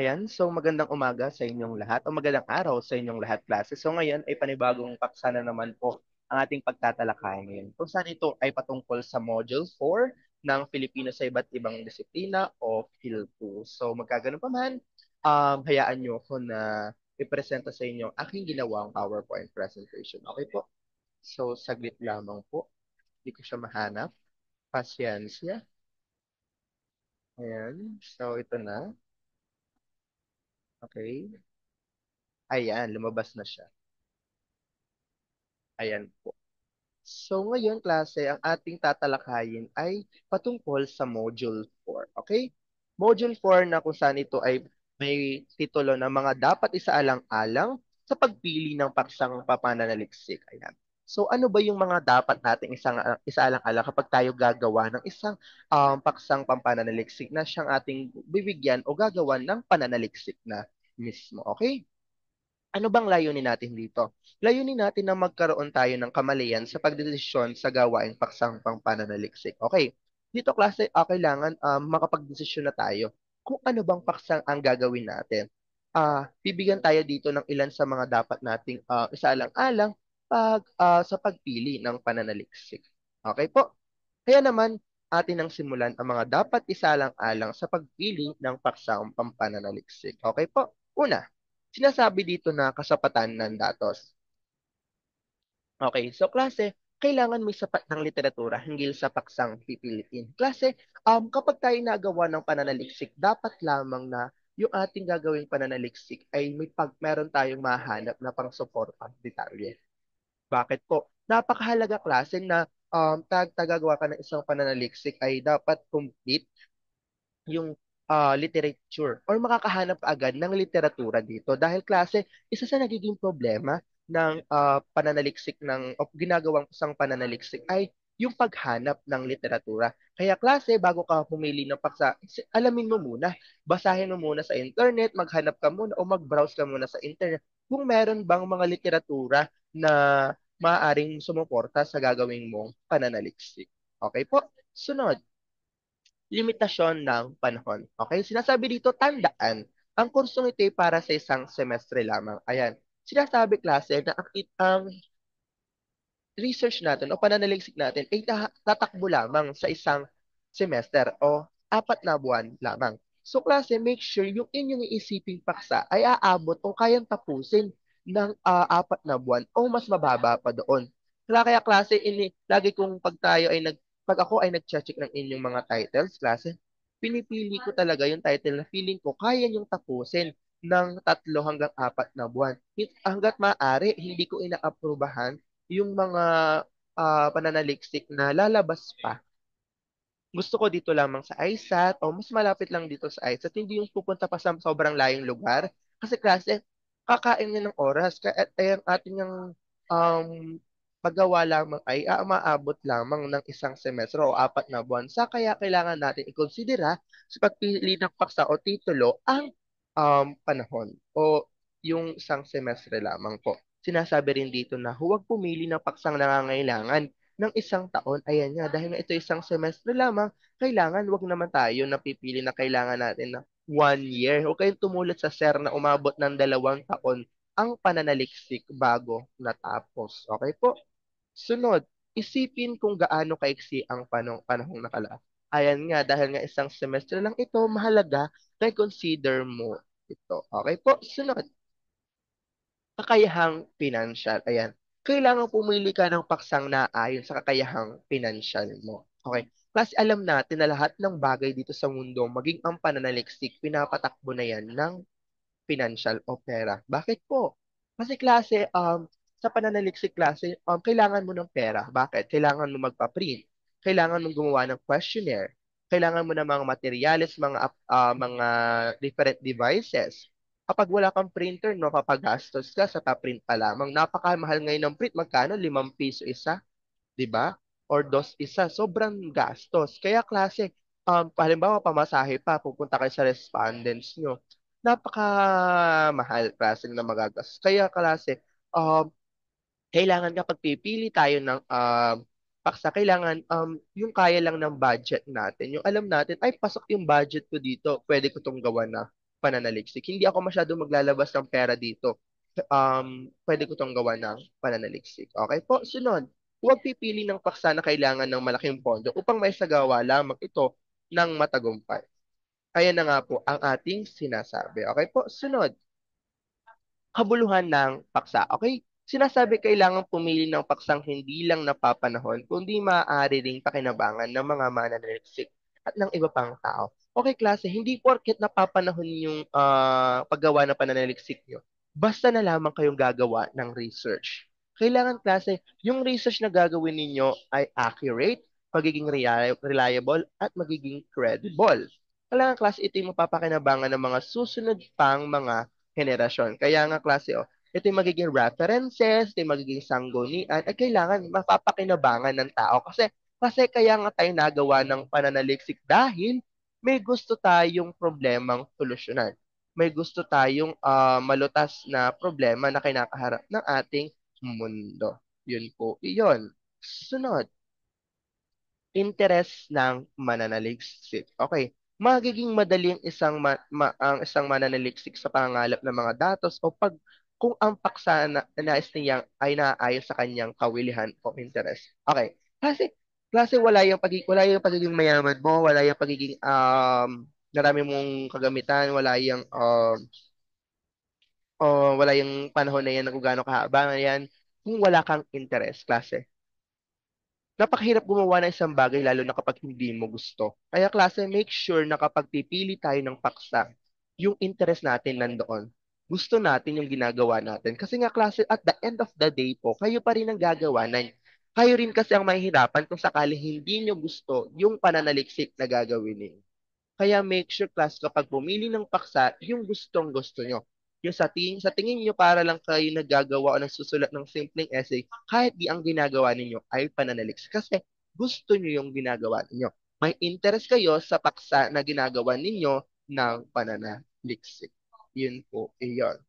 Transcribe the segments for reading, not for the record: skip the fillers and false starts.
Ayan, so magandang umaga sa inyong lahat o magandang araw sa inyong lahat, klase. So ngayon ay panibagong paksa na naman po ang ating pagtatalakay ngayon. Kung saan ito ay patungkol sa Module 4 ng Filipino sa iba't ibang disiplina o PhilTo. So magkaganon pa man, hayaan nyo ko na ipresenta sa inyo ang aking ginawang PowerPoint presentation. Okay po? So saglit lamang po. Hindi ko siya mahanap. Pasyensya. Ayan. So ito na. Okay. Ayan, lumabas na siya. Ayan po. So ngayon klase, ang ating tatalakayin ay patungkol sa Module 4. Okay? Module 4 na kung saan ito ay may titulo na mga dapat isaalang-alang sa pagpili ng paksang papananaliksik. Ayan. So ano ba yung mga dapat nating isaalang-alang kapag tayo gagawa ng isang paksang pampananaliksik na siyang ating bibigyan o gagawan ng pananaliksik na mismo. Okay? Ano bang layunin natin dito? Layunin natin na magkaroon tayo ng kamalayan sa pagdesisyon sa gawaing paksang pampananaliksik. Okay. Dito klase, kailangan makapagdesisyon na tayo kung ano bang paksang ang gagawin natin. Bibigyan tayo dito ng ilan sa mga dapat nating isaalang-alang sa pagpili ng pananaliksik. Okay po? Kaya naman, atin ang simulan ang mga dapat isaalang-alang sa pagpili ng paksang pampananaliksik. Okay po? Una, sinasabi dito na kasapatan ng datos. Okay, so klase, kailangan may sapat ng literatura hinggil sa paksang pipiliin. Klase, kapag tayo nagawa ng pananaliksik, dapat lamang na yung ating gagawing pananaliksik ay meron tayong mahanap na pang-suportang detalye. Bakit po? Napakahalaga klase na tagagawa ka ng isang pananaliksik ay dapat complete yung literature or makakahanap ka agad ng literatura dito dahil klase isa sa nagiging problema ng pananaliksik o ginagawang isang pananaliksik ay yung paghanap ng literatura. Kaya klase, bago ka pumili ng paksa, alamin mo muna, basahin mo muna sa internet, maghanap ka muna o mag-browse ka muna sa internet kung meron bang mga literatura na maaaring sumuporta sa gagawing mong pananaliksik. Okay po? Sunod, limitasyon ng panahon. Okay? Sinasabi dito, tandaan, ang kursong ito ay para sa isang semestre lamang. Ayan. Sinasabi klase na ang research natin o pananaliksik natin ay tatakbo lamang sa isang semester o 4 na buwan lamang. So klase, make sure yung inyong iisiping paksa ay aabot o kayang tapusin ng 4 na buwan o mas mababa pa doon. Kaya klase, lagi kong pag ako ay nag-check ng inyong mga titles, klase, pinipili ko talaga yung title na feeling ko kaya niyong tapusin ng 3 hanggang 4 na buwan. Hanggat maaari, hindi ko ina-approbahan yung mga pananaliksik na lalabas pa. Gusto ko dito lamang sa ISAT o mas malapit lang dito sa ISAT, hindi yung pupunta pa sa sobrang layong lugar. Kasi klase, kakain niya ng oras. Kaya ang ating um, paggawa lamang ay maabot lamang ng isang semestre o 4 na buwan. Kaya kailangan natin ikonsidera sa pagpili ng paksa o titulo ang panahon o yung isang semestre lamang po. Sinasabi rin dito na huwag pumili ng paksang nangangailangan ng isang taon. Ayan nga, dahil nga ito isang semestre lamang, kailangan wag naman tayo napipili na kailangan natin na 1 year. Huwag kayong tumulad sa sir na umabot ng 2 taon ang pananaliksik bago natapos. Okay po? Sunod, isipin kung gaano kaiksi ang panahong nakala. Ayan nga, dahil nga isang semestre lang ito, mahalaga na consider mo ito. Okay po? Sunod, kakayahang pinansyal. Ayan. Kailangan pumili ka ng paksang naayon sa kakayahang pinansyal mo. Okay. Kasi alam natin na lahat ng bagay dito sa mundo, maging ang pananaliksik, pinapatakbo na yan ng financial o pera. Bakit po? Kasi klase, sa pananaliksik klase, kailangan mo ng pera. Bakit? Kailangan mo magpa-print. Kailangan mo gumawa ng questionnaire. Kailangan mo ng mga materials, mga different devices. Kapag wala kang printer, no, papagastos ka sa pa-print pa lamang. Napakamahal ngayon ng print. Magkano? 5 piso isa, di ba? Or dos isa. Sobrang gastos. Kaya klase, halimbawa pamasahe pa, pupunta kayo sa respondents nyo, napakamahal klase na magagastos. Kaya klase, kailangan kapag pipili tayo ng paksa, kailangan yung kaya lang ng budget natin. Yung alam natin, ay pasok yung budget ko dito, pwede ko itong gawa na. pananaliksik. Hindi ako masyadong maglalabas ng pera dito. Pwede ko tong gawa ng pananaliksik. Okay po, sunod. Huwag pipili ng paksa na kailangan ng malaking pondo upang maisagawa lamang ito ng matagumpay. Ayan na nga po ang ating sinasabi. Okay po, sunod kabuluhan ng paksa. Okay? Sinasabi kailangang pumili ng paksang hindi lang napapanahon, kundi maaari ring pakinabangan ng mga mananaliksik at ng iba pang tao. Okay, klase, hindi porket napapanahon yung paggawa ng pananaliksik nyo. Basta na lamang kayong gagawa ng research. Kailangan, klase, yung research na gagawin ninyo ay accurate, magiging reliable, at magiging credible. Kailangan, klase, ito yung mapapakinabangan ng mga susunod pang mga henerasyon. Kaya nga klase, ito yung magiging references, ito yung magiging sanggunian, at kailangan mapapakinabangan ng tao. Kasi kaya nga tayo nagawa ng pananaliksik dahil may gusto tayong problemang solusyonan. May gusto tayong malutas na problema na kinakaharap ng ating mundo. Yun po, iyon. Sunod, interes ng mananaliksik. Okay, magiging madaling ang isang mananaliksik sa pangangalap ng mga datos o pag kung ang paksa na nais niyang ay naaayon sa kanyang kawilihan o interes. Okay, kasi wala yung pagiging mayaman mo, wala yung pagiging marami mong kagamitan, wala yung panahon na yan na kung gaano kahaba yan, kung wala kang interes, klase napakahirap gumawa ng isang bagay lalo na kapag hindi mo gusto. Kaya klase, make sure na kapag pipili tayo ng paksa, yung interest natin nandoon. Gusto natin yung ginagawa natin. Kasi nga klase, at the end of the day po, kayo pa rin ang gagawa na kayo rin kasi ang mahihirapan kung sakali hindi nyo gusto yung pananaliksik na gagawin ninyo. Kaya make sure class kapag pumili ng paksa, yung gustong gusto nyo. Yung sa tingin nyo para lang kayo naggagawa o nagsusulat ng simpleng essay, kahit di ang ginagawa ninyo ay pananaliks. Kasi gusto nyo yung ginagawa ninyo. May interest kayo sa paksa na ginagawa ninyo ng pananaliksik. Yun po, iyon.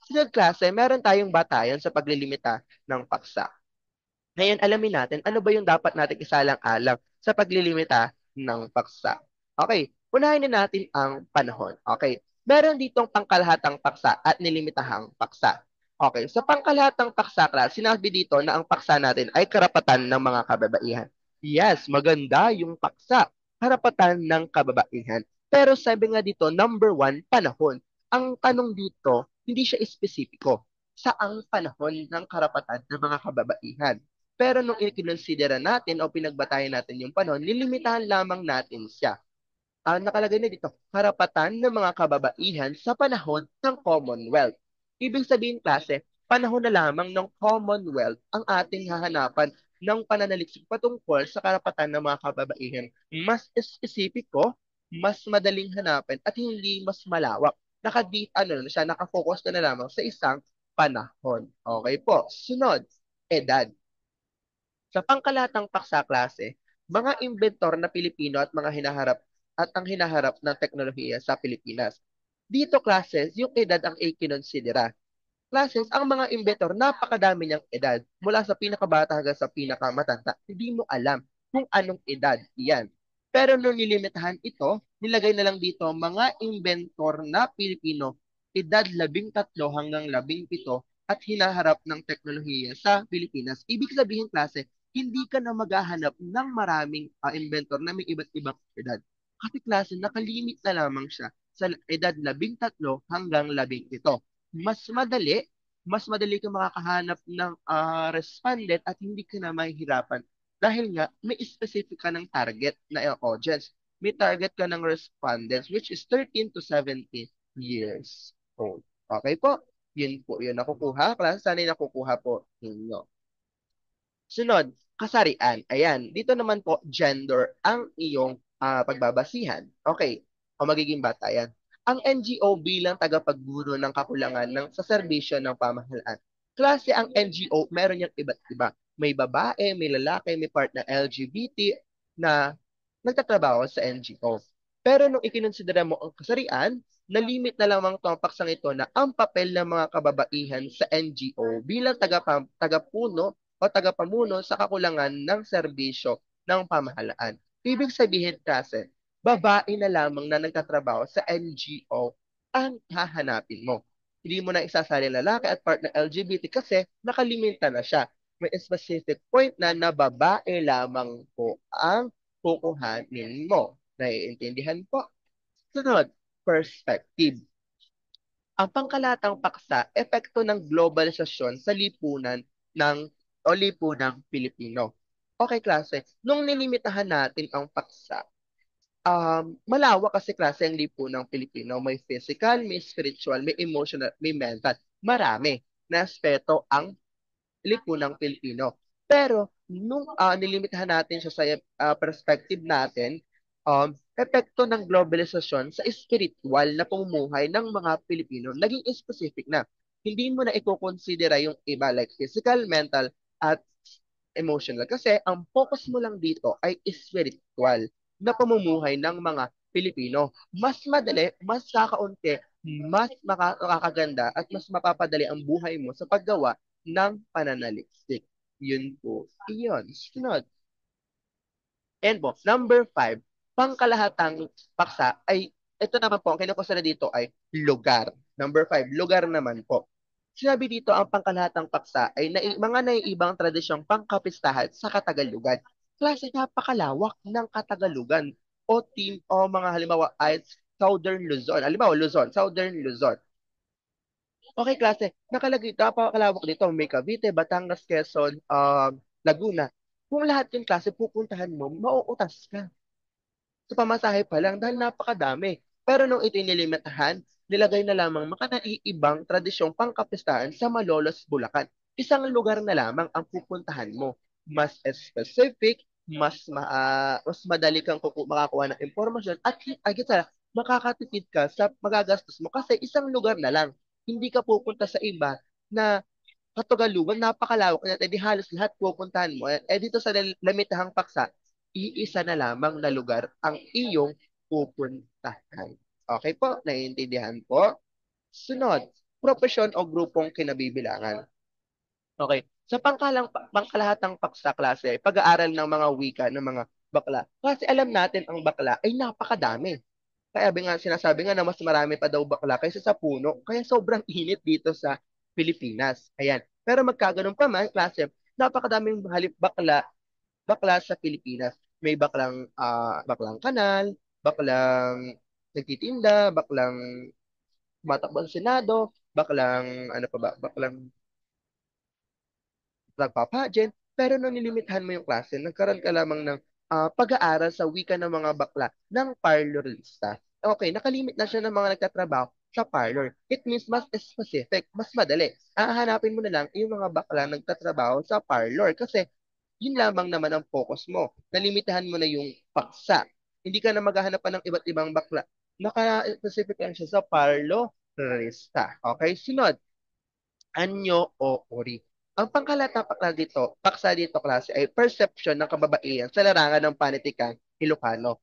Sunod klase, meron tayong batayan sa paglilimita ng paksa. Ngayon, alamin natin ano ba yung dapat nating isalang-alang sa paglilimita ng paksa. Okay, unahin na natin ang panahon. Okay, meron ditong pangkalahatang paksa at nilimitahang paksa. Okay, sa pangkalahatang paksa, class, sinabi dito na ang paksa natin ay karapatan ng mga kababaihan. Yes, maganda yung paksa, karapatan ng kababaihan. Pero sabi nga dito, number one, panahon. Ang tanong dito, hindi siya espesipiko. Saang panahon ng karapatan ng mga kababaihan? Pero nung ikinonsidera natin o pinagbatayan natin yung panahon, nilimitahan lamang natin siya. Nakalagay na dito, karapatan ng mga kababaihan sa panahon ng Commonwealth. Ibig sabihin, klase, panahon na lamang ng Commonwealth ang ating hahanapan ng pananaliksik patungkol sa karapatan ng mga kababaihan. Mas espesipiko, mas madaling hanapin at hindi mas malawak. Nakafocus na lamang sa isang panahon. Okay po. Sunod, edad. Sa pangkalatang paksa klase, mga inventor na Pilipino at ang hinaharap ng teknolohiya sa Pilipinas. Dito classes, yung edad ang ikinonsidera. Classes, ang mga inventor, napakadami niyang edad. Mula sa pinakabata hanggang sa pinakamatanda, hindi mo alam kung anong edad iyan. Pero nung nilimitahan ito, nilagay na lang dito mga inventor na Pilipino, edad 13 hanggang 17 at hinaharap ng teknolohiya sa Pilipinas. Ibig sabihin klase, hindi ka na maghahanap ng maraming inventor na may iba't ibang edad. Kasi klase, nakalimit na lamang siya sa edad 13 hanggang 17. Mas madali, mas madali kang makakahanap ng respondent at hindi ka na mahihirapan dahil nga may specific ka ng target na audience. May target ka ng respondents which is 13 to 17 years old. Okay po? Yun po yun nakukuha. Klase, sana yung nakukuha po ninyo. Sunod, kasarian. Ayan, dito naman po, gender ang iyong pagbabasihan. Okay, o magiging batayan. Ang NGO bilang tagapagburo ng kakulangan sa serbisyo ng pamahalaan. Klase ang NGO, meron niyang iba't iba. May babae, may lalaki, may part na LGBT na nagtatrabaho sa NGO. Pero nung ikinonsidera mo ang kasarian, nalimit na lamang itong paksang ito na ang papel ng mga kababaihan sa NGO bilang tagapuno o tagapamuno sa kakulangan ng serbisyo ng pamahalaan. Ibig sabihin kasi, babae na lamang na nagtatrabaho sa NGO ang hahanapin mo. Hindi mo na isasali lalaki at partner LGBT kasi nakalimita na siya. May specific point na babae lamang po ang kukuhanin mo. Naiintindihan po? Sunod, perspective. Ang pangkalatang paksa, epekto ng globalisasyon sa lipunan ng o lipunang Pilipino. Okay, klase. Nung nilimitahan natin ang paksa, malawak kasi klase ang lipunang Pilipino. May physical, may spiritual, may emotional, may mental. Marami na aspeto ang lipunang Pilipino. Pero nung nilimitahan natin siya sa perspective natin, epekto ng globalisasyon sa spiritual na pamumuhay ng mga Pilipino, naging specific na. Hindi mo na i-considera yung iba like physical, mental, at emotional. Kasi ang focus mo lang dito ay spiritual na pamumuhay ng mga Pilipino. Mas madali, mas kakaunti, mas makakaganda at mas mapapadali ang buhay mo sa paggawa ng pananaliksik. Yun po. Iyon. Sunod. And po, number 5, pangkalahatang paksa ay, ito naman po, ang kinukusala dito ay lugar. Number 5, lugar naman po. Sinabi dito, ang pangkalahatang paksa ay mga naiibang tradisyong pangkapistahan sa Katagalugan. Klase napakalawak ng Katagalugan o team o mga halimbawa ay Southern Luzon. Halimbawa, Luzon, Southern Luzon. Okay, klase. Nakalagay, napakalawak dito. May Cavite, Batangas, Quezon, Laguna. Kung lahat yung klase pupuntahan mo, mauutas ka sa pamasahe pa lang dahil napakadami. Pero nung itinilimitahan, nilagay na lamang mga naiibang tradisyong pangkapistahan sa Malolos, Bulacan. Isang lugar na lamang ang pupuntahan mo. Mas specific, mas madali kang makakuha ng impormasyon at agad sa makakatipid ka sa magagastos mo kasi isang lugar na lang. Hindi ka pupunta sa iba na Katugalugan, napakalawak na di halos lahat pupuntahan mo. Dito sa Lamitahang Paksa, iisa na lamang na lugar ang iyong pupuntahan. Okay po, naiintindihan po? Sunod, propesyon o grupong kinabibilangan. Okay, sa pangkalahatang paksa klase, pag-aaral ng mga wika ng mga bakla. Kasi alam natin ang bakla ay napakadami. Kaya sinasabi nga na mas marami pa daw bakla kaysa sa puno. Kaya sobrang init dito sa Pilipinas. Ayan. Pero magkaganon pa man, klase, napakadaming bakla sa Pilipinas. May baklang kanal, baklang nagtitinda, baklang tumatakbo sa Senado, baklang ano pa ba, baklang nagpa-pageant, pero nung nilimithan mo yung klase, nagkaroon ka lamang ng pag-aaral sa wika ng mga bakla ng parlorista. Okay, nakalimit na siya ng mga nagtatrabaho sa parlor. It means mas specific, mas madali. Hahanapin mo na lang yung mga bakla nagtatrabaho sa parlor kasi yun lamang naman ang focus mo. Nalimitahan mo na yung paksa. Hindi ka na maghahanap pa ng iba't ibang bakla. Naka-specific lang siya sa parlorista. Okay, sunod anyo o uri. Ang paksa dito klase ay perception ng kababaihan sa larangan ng panitikang Ilocano.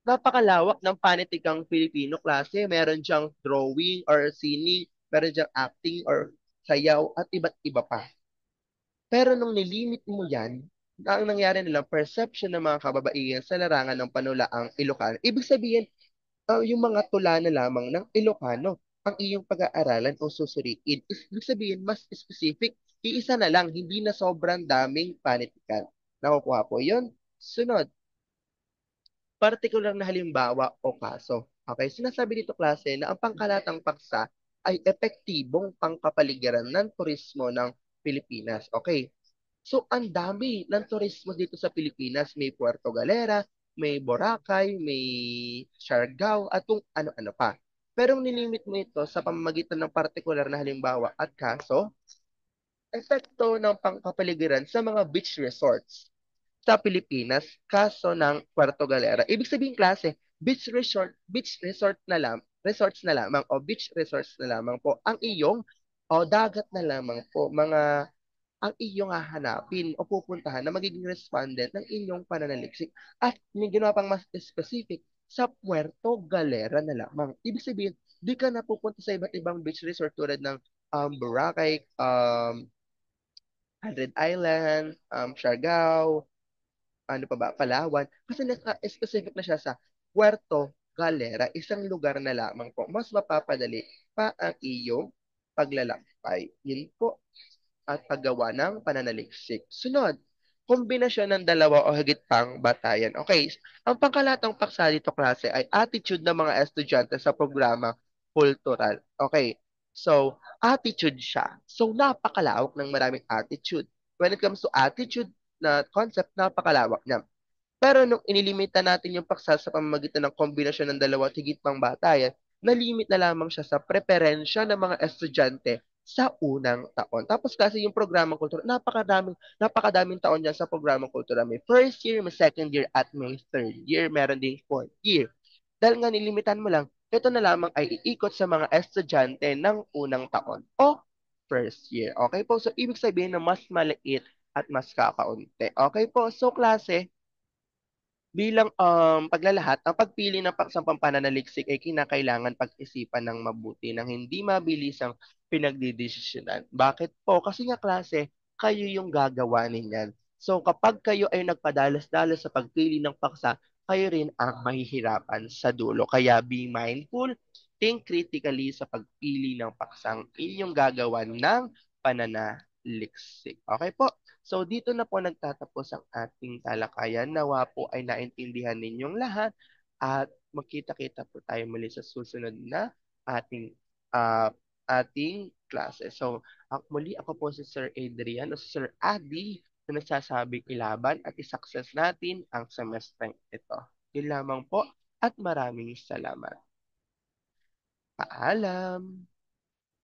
Napakalawak ng panitikang Filipino klase. Meron diyang drawing or singing, meron diyang acting or sayaw at iba't iba pa. Pero nung nilimit mo yan, ang nangyari nila, perception ng mga kababaihan sa larangan ng panulaang Ilocano. Ibig sabihin, yung mga tula na lamang ng Ilocano ang iyong pag-aaralan o susuriin. Ibig sabihin, mas specific, iisa na lang, hindi na sobrang daming panitikan. Nakukuha po yun. Sunod, partikular na halimbawa o kaso. Okay, sinasabi dito klase na ang pangkalatang paksa ay epektibong pangkapaligiran ng turismo ng Pilipinas. Okay, so ang dami ng turismo dito sa Pilipinas. May Puerto Galera, may Boracay, may Siargao, at kung ano-ano pa. Pero nilimit mo ito sa pamamagitan ng partikular na halimbawa at kaso, epekto ng pangkapaligiran sa mga beach resorts sa Pilipinas, kaso ng Puerto Galera. Ibig sabihin klase, beach resort na resorts na lamang o beach resorts na lamang po ang iyong o dagat na lamang po ang iyong hahanapin o pupuntahan na magiging respondent ng inyong pananaliksik. At may ginawa pang mas specific sa Puerto Galera na lamang. Ibig sabihin, di ka na pupunta sa iba't ibang beach resort tulad ng Boracay, Hundred Island, Siargao, ano pa ba, Palawan. Kasi naka-specific na siya sa Puerto galera, isang lugar na lamang po. Mas mapapadali pa ang iyong paglalakbay. Yun po at paggawa ng pananaliksik. Sunod, kombinasyon ng dalawa o higit pang batayan. Okay, ang pangkalatang paksa dito klase ay attitude ng mga estudyante sa programa kultural. Okay, so attitude siya. So napakalawak ng maraming attitude. When it comes to attitude na concept, napakalawak niya. Pero nung inilimita natin yung paksa sa pamamagitan ng kombinasyon ng dalawa at higit pang batayan, nalimit na lamang siya sa preferensya ng mga estudyante sa unang taon. Tapos kasi yung programang kultura, napakadaming taon yan sa programang kultura. May first year, may second year, at may third year. Meron ding fourth year. Dahil nga nilimitan mo lang, ito na lamang ay iikot sa mga estudyante ng unang taon o first year. Okay po? So, ibig sabihin na mas maliit at mas kakaunti. Okay po? So, klase, bilang paglalahat, ang pagpili ng paksang pampananaliksik ay kinakailangan pag-isipan ng mabuti nang hindi mabilisang pinagdidesisyonan. Bakit po? Kasi nga klase, kayo yung gagawa niyan. So kapag kayo ay nagpadalas-dalas sa pagpili ng paksa, kayo rin ang mahihirapan sa dulo. Kaya be mindful, think critically sa pagpili ng paksang inyong gagawan ng pananaliksik. Okay po? So dito na po nagtatapos ang ating talakayan. Nawa po ay naintindihan ninyong lahat at magkita-kita po tayo muli sa susunod na ating ah, ating klase. So muli ako po si Sir Adrian o si Sir Adi na nagsasabing ilaban at isakses natin ang semester ito. Yun lamang po at maraming salamat. Paalam!